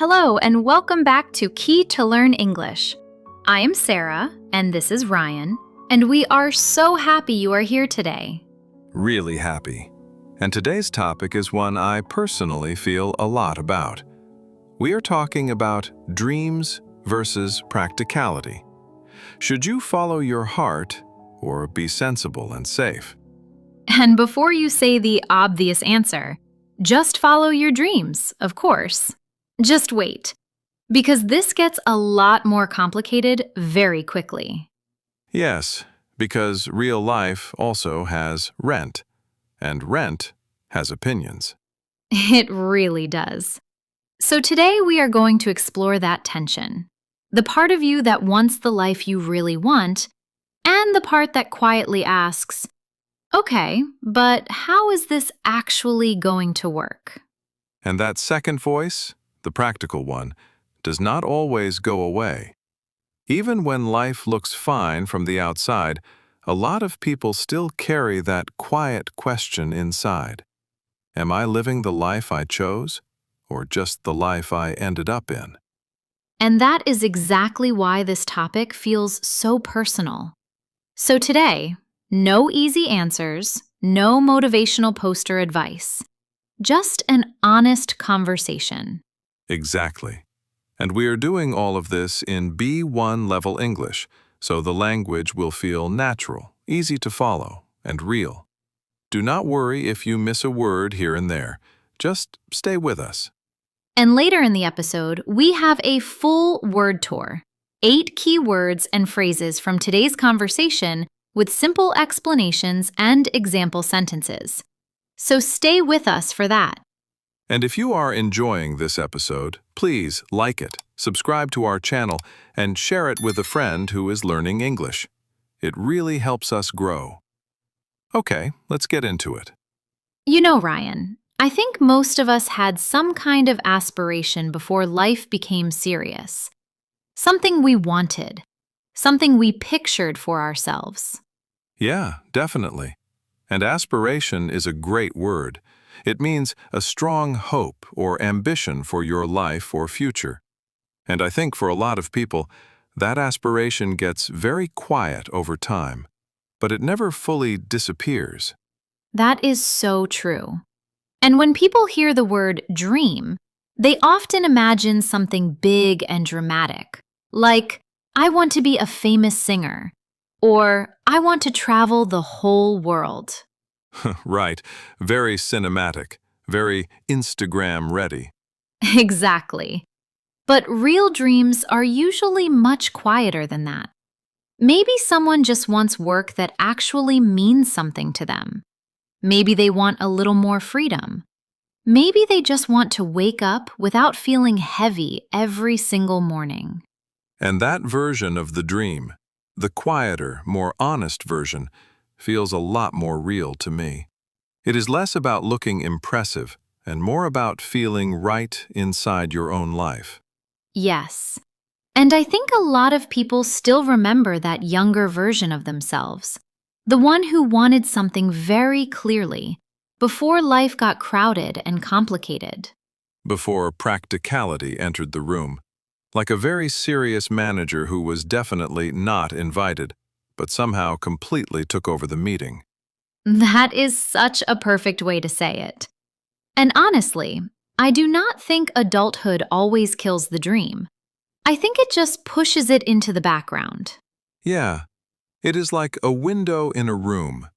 Hello, and welcome back to Key to Learn English. I am Sarah, and this is Ryan, and we are so happy you are here today. Really happy. And today's topic is one I personally feel a lot about. We are talking about dreams versus practicality. Should you follow your heart or be sensible and safe? And before you say the obvious answer, just follow your dreams, of course. Just wait, because this gets a lot more complicated very quickly. Yes, because real life also has rent, and rent has opinions. It really does. So today we are going to explore that tension. The part of you that wants the life you really want, and the part that quietly asks, okay, but how is this actually going to work? And that second voice, the practical one, does not always go away. Even when life looks fine from the outside, a lot of people still carry that quiet question inside. Am I living the life I chose, or just the life I ended up in? And that is exactly why this topic feels so personal. So today, no easy answers, no motivational poster advice, just an honest conversation. Exactly. And we are doing all of this in B1 level English, so the language will feel natural, easy to follow, and real. Do not worry if you miss a word here and there. Just stay with us. And later in the episode, we have a full word tour, 8 key words and phrases from today's conversation with simple explanations and example sentences. So stay with us for that. And if you are enjoying this episode, please like it, subscribe to our channel, and share it with a friend who is learning English. It really helps us grow. Okay, let's get into it. You know, Ryan, I think most of us had some kind of aspiration before life became serious. Something we wanted, something we pictured for ourselves. Yeah, definitely. And aspiration is a great word. It means a strong hope or ambition for your life or future. And I think for a lot of people, that aspiration gets very quiet over time, but it never fully disappears. That is so true. And when people hear the word dream, they often imagine something big and dramatic, like, I want to be a famous singer, or I want to travel the whole world. Right, very cinematic, very Instagram ready. Exactly. But real dreams are usually much quieter than that. Maybe someone just wants work that actually means something to them. Maybe they want a little more freedom. Maybe they just want to wake up without feeling heavy every single morning. And that version of the dream, the quieter, more honest version, feels a lot more real to me. It is less about looking impressive and more about feeling right inside your own life. Yes. And I think a lot of people still remember that younger version of themselves, the one who wanted something very clearly before life got crowded and complicated. Before practicality entered the room, like a very serious manager who was definitely not invited, but somehow completely took over the meeting. That is such a perfect way to say it. And honestly, I do not think adulthood always kills the dream. I think it just pushes it into the background. Yeah, it is like a window in a room.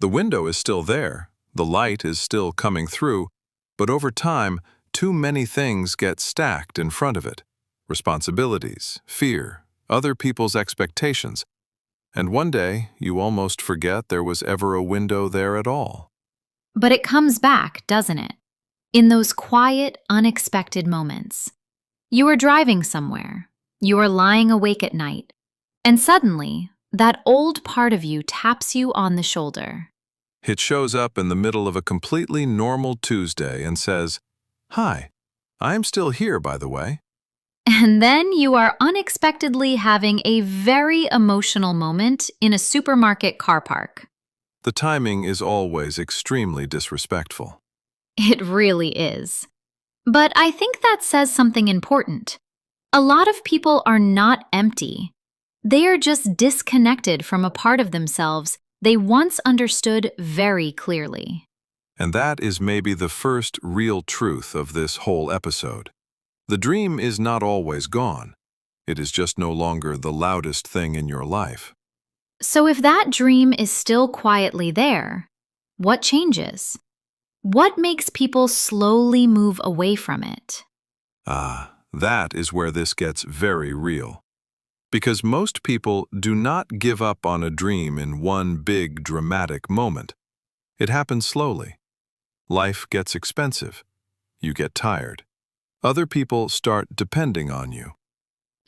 The window is still there, the light is still coming through, but over time, too many things get stacked in front of it. Responsibilities, fear, other people's expectations. And one day, you almost forget there was ever a window there at all. But it comes back, doesn't it? In those quiet, unexpected moments. You are driving somewhere, you are lying awake at night, and suddenly, that old part of you taps you on the shoulder. It shows up in the middle of a completely normal Tuesday and says, "Hi, I am still here, by the way." And then you are unexpectedly having a very emotional moment in a supermarket car park. The timing is always extremely disrespectful. It really is. But I think that says something important. A lot of people are not empty. They are just disconnected from a part of themselves they once understood very clearly. And that is maybe the first real truth of this whole episode. The dream is not always gone. It is just no longer the loudest thing in your life. So if that dream is still quietly there, what changes? What makes people slowly move away from it? That is where this gets very real. Because most people do not give up on a dream in one big dramatic moment. It happens slowly. Life gets expensive. You get tired. Other people start depending on you.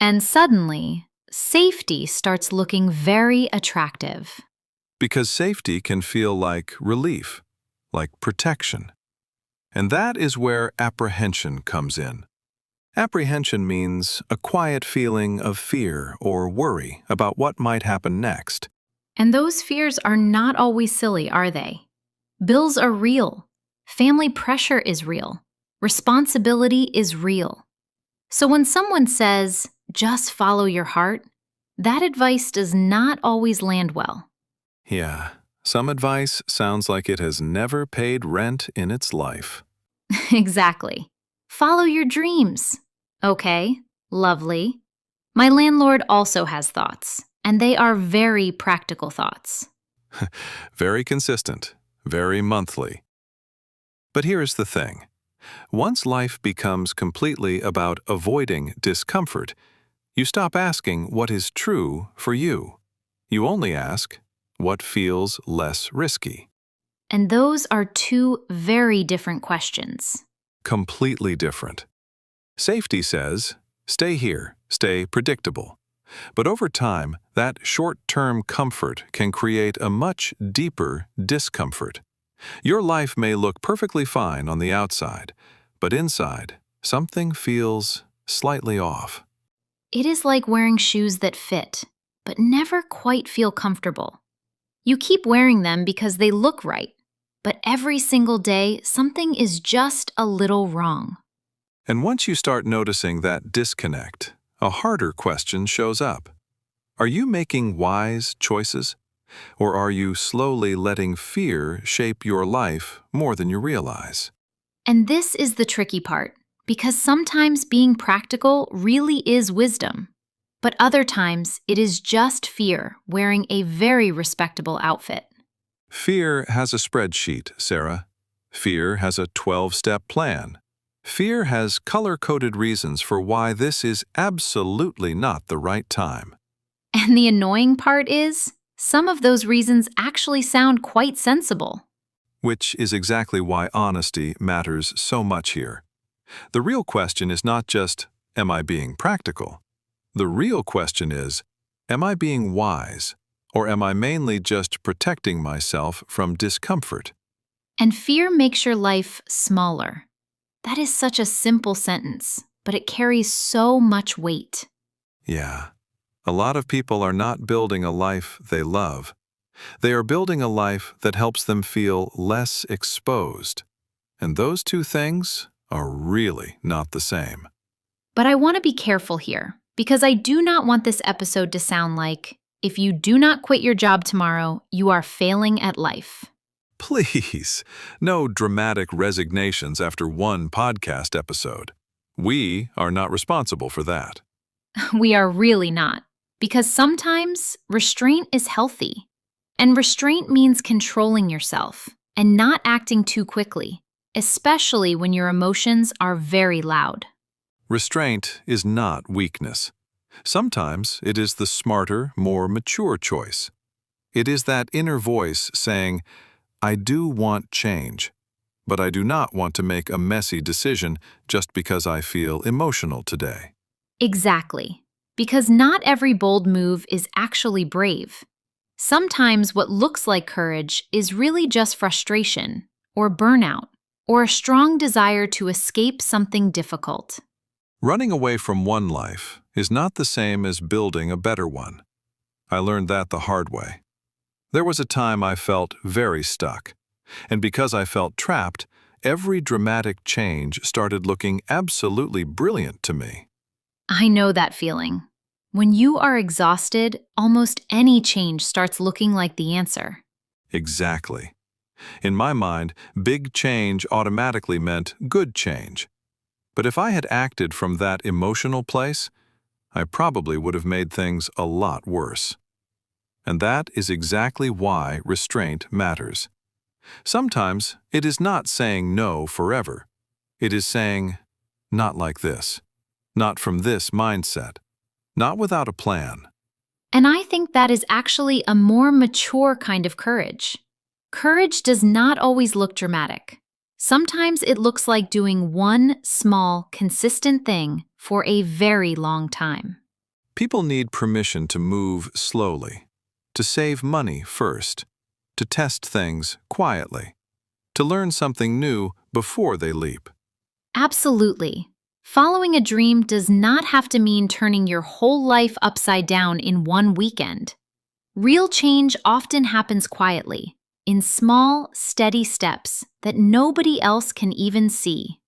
And suddenly, safety starts looking very attractive. Because safety can feel like relief, like protection. And that is where apprehension comes in. Apprehension means a quiet feeling of fear or worry about what might happen next. And those fears are not always silly, are they? Bills are real. Family pressure is real. Responsibility is real. So when someone says, just follow your heart, that advice does not always land well. Yeah, some advice sounds like it has never paid rent in its life. Exactly. Follow your dreams. Okay, lovely. My landlord also has thoughts, and they are very practical thoughts. Very consistent, very monthly. But here is the thing. Once life becomes completely about avoiding discomfort, you stop asking what is true for you. You only ask what feels less risky. And those are two very different questions. Completely different. Safety says, stay here, stay predictable. But over time, that short-term comfort can create a much deeper discomfort. Your life may look perfectly fine on the outside, but inside, something feels slightly off. It is like wearing shoes that fit, but never quite feel comfortable. You keep wearing them because they look right, but every single day, something is just a little wrong. And once you start noticing that disconnect, a harder question shows up. Are you making wise choices? Or are you slowly letting fear shape your life more than you realize? And this is the tricky part, because sometimes being practical really is wisdom, but other times it is just fear wearing a very respectable outfit. Fear has a spreadsheet, Sarah. Fear has a 12-step plan. Fear has color-coded reasons for why this is absolutely not the right time. And the annoying part is, some of those reasons actually sound quite sensible. Which is exactly why honesty matters so much here. The real question is not just, am I being practical? The real question is, am I being wise? Or am I mainly just protecting myself from discomfort? And fear makes your life smaller. That is such a simple sentence, but it carries so much weight. Yeah, a lot of people are not building a life they love. They are building a life that helps them feel less exposed. And those two things are really not the same. But I want to be careful here, because I do not want this episode to sound like, if you do not quit your job tomorrow, you are failing at life. Please, no dramatic resignations after one podcast episode. We are not responsible for that. We are really not, because sometimes restraint is healthy. And restraint means controlling yourself and not acting too quickly, especially when your emotions are very loud. Restraint is not weakness. Sometimes it is the smarter, more mature choice. It is that inner voice saying, I do want change, but I do not want to make a messy decision just because I feel emotional today. Exactly, because not every bold move is actually brave. Sometimes what looks like courage is really just frustration, or burnout, or a strong desire to escape something difficult. Running away from one life is not the same as building a better one. I learned that the hard way. There was a time I felt very stuck, and because I felt trapped, every dramatic change started looking absolutely brilliant to me. I know that feeling. When you are exhausted, almost any change starts looking like the answer. Exactly. In my mind, big change automatically meant good change. But if I had acted from that emotional place, I probably would have made things a lot worse. And that is exactly why restraint matters. Sometimes it is not saying no forever. It is saying, not like this, not from this mindset, not without a plan. And I think that is actually a more mature kind of courage. Courage does not always look dramatic. Sometimes it looks like doing one small, consistent thing for a very long time. People need permission to move slowly, to save money first, to test things quietly, to learn something new before they leap. Absolutely. Following a dream does not have to mean turning your whole life upside down in one weekend. Real change often happens quietly, in small, steady steps that nobody else can even see.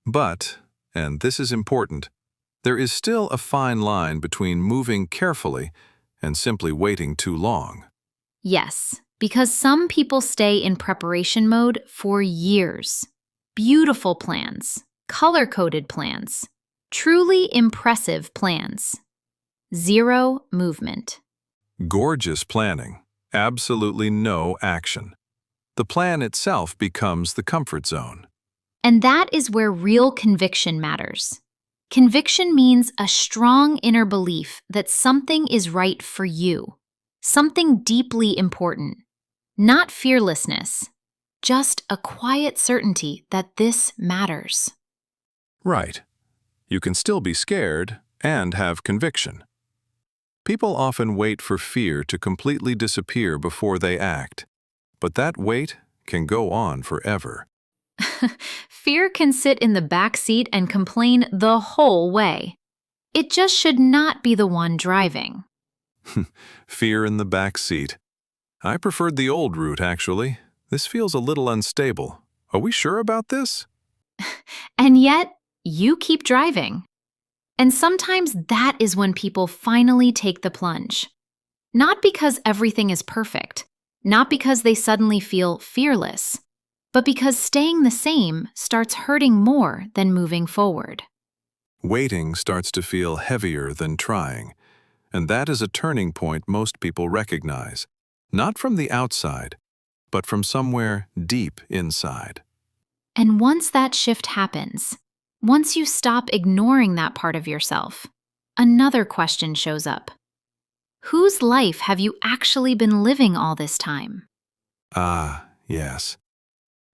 But, and this is important, there is still a fine line between moving carefully and simply waiting too long. Yes, because some people stay in preparation mode for years. Beautiful plans, color-coded plans, truly impressive plans. Zero movement. Gorgeous planning, absolutely no action. The plan itself becomes the comfort zone. And that is where real conviction matters. Conviction means a strong inner belief that something is right for you, something deeply important. Not fearlessness, just a quiet certainty that this matters. Right. You can still be scared and have conviction. People often wait for fear to completely disappear before they act, but that wait can go on forever. Fear can sit in the back seat and complain the whole way. It just should not be the one driving. Fear in the back seat. I preferred the old route, actually. This feels a little unstable. Are we sure about this? And yet, you keep driving. And sometimes that is when people finally take the plunge. Not because everything is perfect, not because they suddenly feel fearless, but because staying the same starts hurting more than moving forward. Waiting starts to feel heavier than trying, and that is a turning point most people recognize, not from the outside, but from somewhere deep inside. And once that shift happens, once you stop ignoring that part of yourself, another question shows up. Whose life have you actually been living all this time? Ah, yes.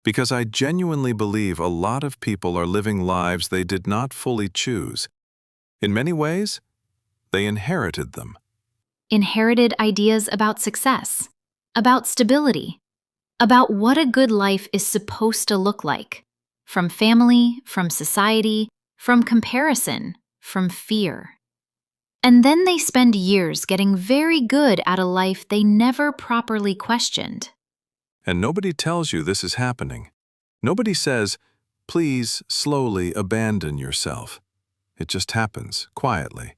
Because I genuinely believe a lot of people are living lives they did not fully choose. In many ways, they inherited them. Inherited ideas about success, about stability, about what a good life is supposed to look like. From family, from society, from comparison, from fear. And then they spend years getting very good at a life they never properly questioned. And nobody tells you this is happening. Nobody says, please slowly abandon yourself. It just happens, quietly.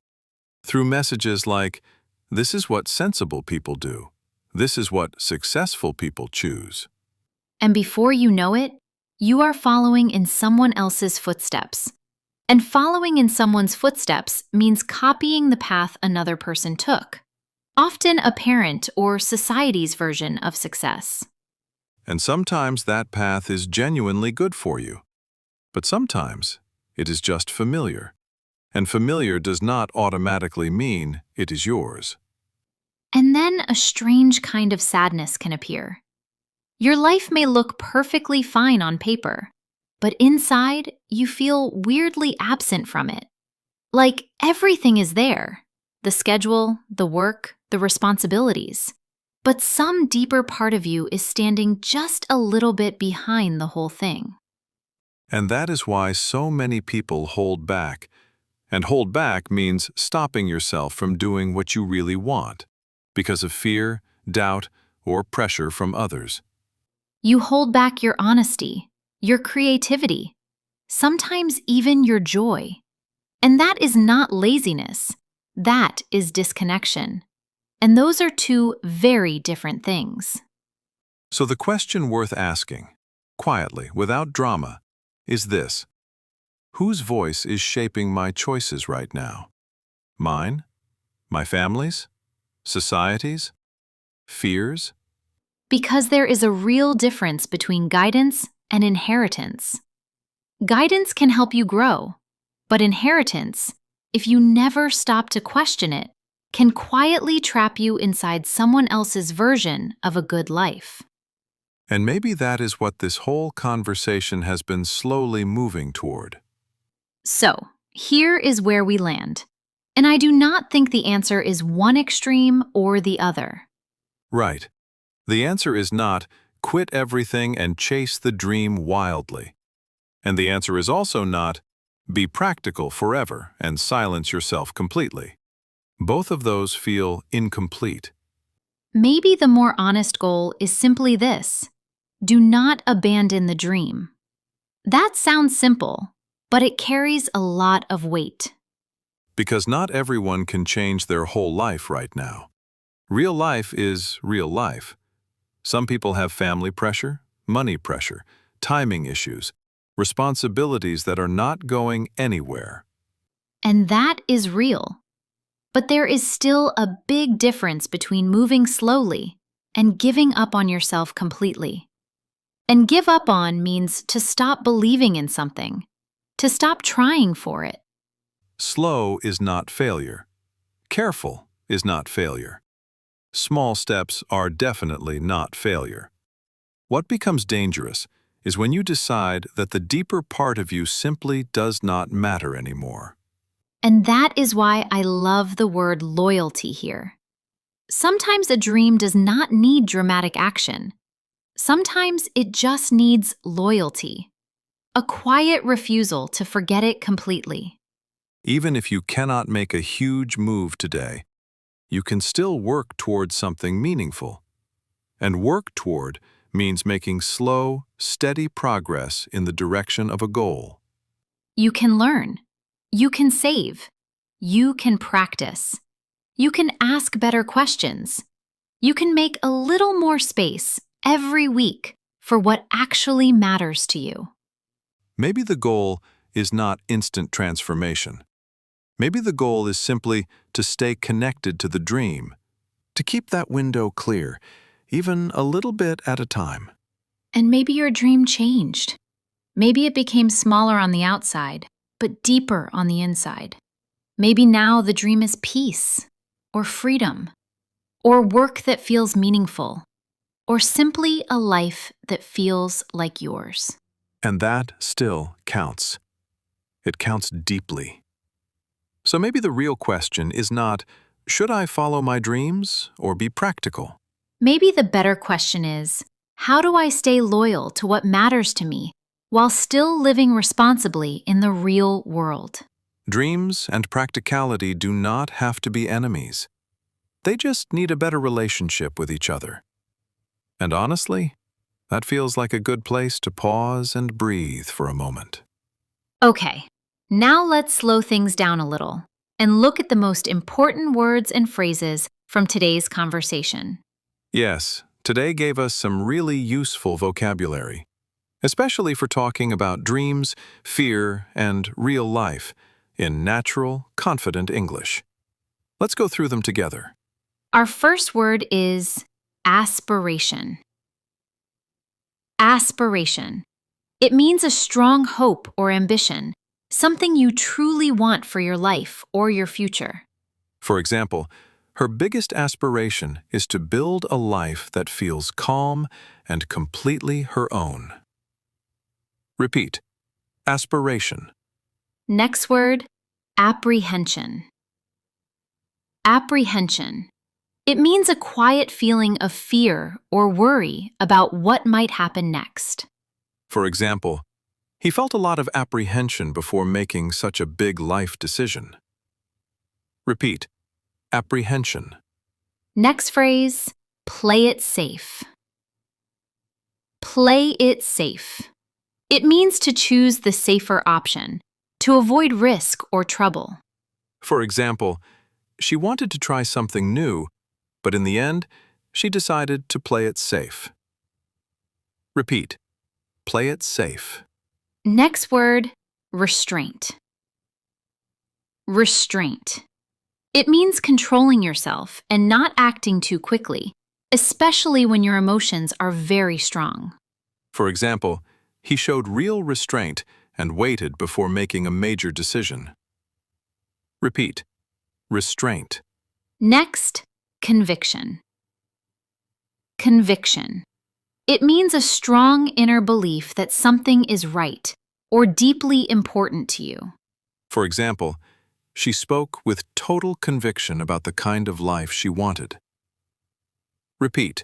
Through messages like, this is what sensible people do. This is what successful people choose. And before you know it, you are following in someone else's footsteps. And following in someone's footsteps means copying the path another person took, often a parent or society's version of success. And sometimes that path is genuinely good for you. But sometimes it is just familiar. And familiar does not automatically mean it is yours. And then a strange kind of sadness can appear. Your life may look perfectly fine on paper, but inside you feel weirdly absent from it. Like everything is there, the schedule, the work, the responsibilities. But some deeper part of you is standing just a little bit behind the whole thing. And that is why so many people hold back. And hold back means stopping yourself from doing what you really want, because of fear, doubt, or pressure from others. You hold back your honesty, your creativity, sometimes even your joy. And that is not laziness. That is disconnection. And those are two very different things. So the question worth asking, quietly, without drama, is this: whose voice is shaping my choices right now? Mine? My family's? Society's? Fears? Because there is a real difference between guidance and inheritance. Guidance can help you grow, but inheritance, if you never stop to question it, can quietly trap you inside someone else's version of a good life. And maybe that is what this whole conversation has been slowly moving toward. So, here is where we land. And I do not think the answer is one extreme or the other. Right. The answer is not quit everything and chase the dream wildly. And the answer is also not be practical forever and silence yourself completely. Both of those feel incomplete. Maybe the more honest goal is simply this: do not abandon the dream. That sounds simple, but it carries a lot of weight. Because not everyone can change their whole life right now. Real life is real life. Some people have family pressure, money pressure, timing issues, responsibilities that are not going anywhere. And that is real. But there is still a big difference between moving slowly and giving up on yourself completely. And give up on means to stop believing in something, to stop trying for it. Slow is not failure. Careful is not failure. Small steps are definitely not failure. What becomes dangerous is when you decide that the deeper part of you simply does not matter anymore. And that is why I love the word loyalty here. Sometimes a dream does not need dramatic action. Sometimes it just needs loyalty, a quiet refusal to forget it completely. Even if you cannot make a huge move today, you can still work toward something meaningful. And work toward means making slow, steady progress in the direction of a goal. You can learn. You can save. You can practice. You can ask better questions. You can make a little more space every week for what actually matters to you. Maybe the goal is not instant transformation. Maybe the goal is simply to stay connected to the dream, to keep that window clear, even a little bit at a time. And maybe your dream changed. Maybe it became smaller on the outside, but deeper on the inside. Maybe now the dream is peace, or freedom, or work that feels meaningful, or simply a life that feels like yours. And that still counts. It counts deeply. So maybe the real question is not, should I follow my dreams or be practical? Maybe the better question is, how do I stay loyal to what matters to me while still living responsibly in the real world? Dreams and practicality do not have to be enemies. They just need a better relationship with each other. And honestly, that feels like a good place to pause and breathe for a moment. Okay, now let's slow things down a little and look at the most important words and phrases from today's conversation. Yes, today gave us some really useful vocabulary, especially for talking about dreams, fear, and real life in natural, confident English. Let's go through them together. Our first word is aspiration. Aspiration. It means a strong hope or ambition, something you truly want for your life or your future. For example, her biggest aspiration is to build a life that feels calm and completely her own. Repeat. Aspiration. Next word, apprehension. Apprehension. It means a quiet feeling of fear or worry about what might happen next. For example, he felt a lot of apprehension before making such a big life decision. Repeat. Apprehension. Next phrase, play it safe. Play it safe. It means to choose the safer option, to avoid risk or trouble. For example, she wanted to try something new, but in the end, she decided to play it safe. Repeat. Play it safe. Next word, restraint. Restraint. It means controlling yourself and not acting too quickly, especially when your emotions are very strong. For example, he showed real restraint and waited before making a major decision. Repeat. Restraint. Next, conviction. Conviction. It means a strong inner belief that something is right or deeply important to you. For example, she spoke with total conviction about the kind of life she wanted. Repeat.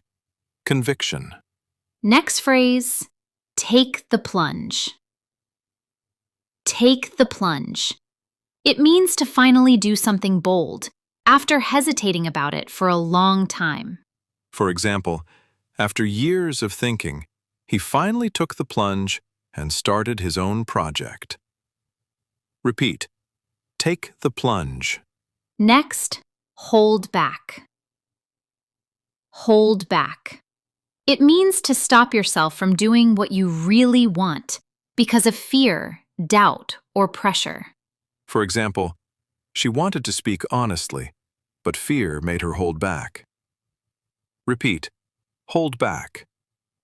Conviction. Next phrase, take the plunge. Take the plunge. It means to finally do something bold after hesitating about it for a long time. For example, after years of thinking, he finally took the plunge and started his own project. Repeat. Take the plunge. Next, hold back. Hold back. It means to stop yourself from doing what you really want because of fear, doubt, or pressure. For example, she wanted to speak honestly, but fear made her hold back. Repeat. Hold back.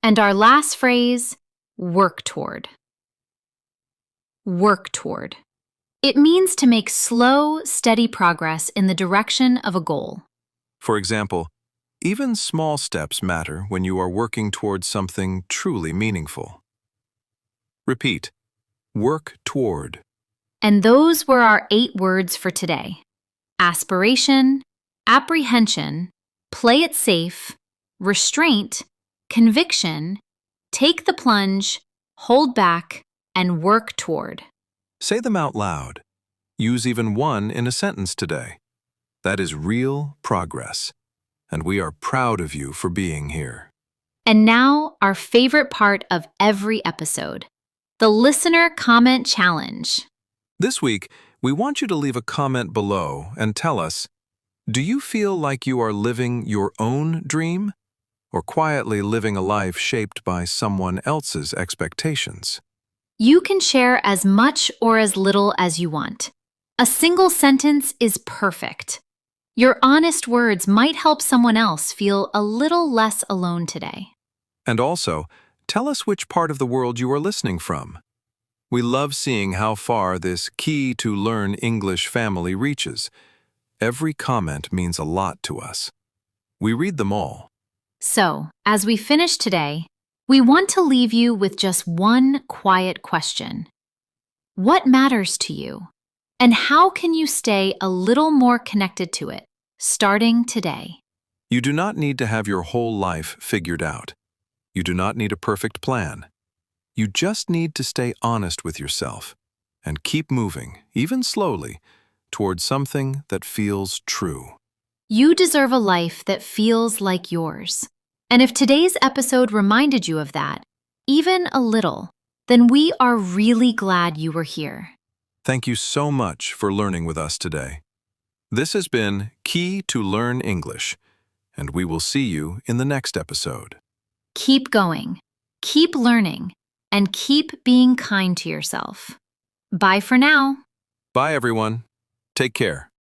And our last phrase, work toward. Work toward. It means to make slow, steady progress in the direction of a goal. For example, even small steps matter when you are working towards something truly meaningful. Repeat. Work toward. And those were our 8 words for today. Aspiration, apprehension, play it safe, restraint, conviction, take the plunge, hold back, and work toward. Say them out loud. Use even one in a sentence today. That is real progress, and we are proud of you for being here. And now, our favorite part of every episode, the listener comment challenge. This week, we want you to leave a comment below and tell us, do you feel like you are living your own dream or quietly living a life shaped by someone else's expectations? You can share as much or as little as you want. A single sentence is perfect. Your honest words might help someone else feel a little less alone today. And also, tell us which part of the world you are listening from. We love seeing how far this Key to Learn English family reaches. Every comment means a lot to us. We read them all. So, as we finish today, we want to leave you with just one quiet question. What matters to you? And how can you stay a little more connected to it, starting today? You do not need to have your whole life figured out. You do not need a perfect plan. You just need to stay honest with yourself and keep moving, even slowly, towards something that feels true. You deserve a life that feels like yours. And if today's episode reminded you of that, even a little, then we are really glad you were here. Thank you so much for learning with us today. This has been Key to Learn English, and we will see you in the next episode. Keep going, keep learning, and keep being kind to yourself. Bye for now. Bye, everyone. Take care.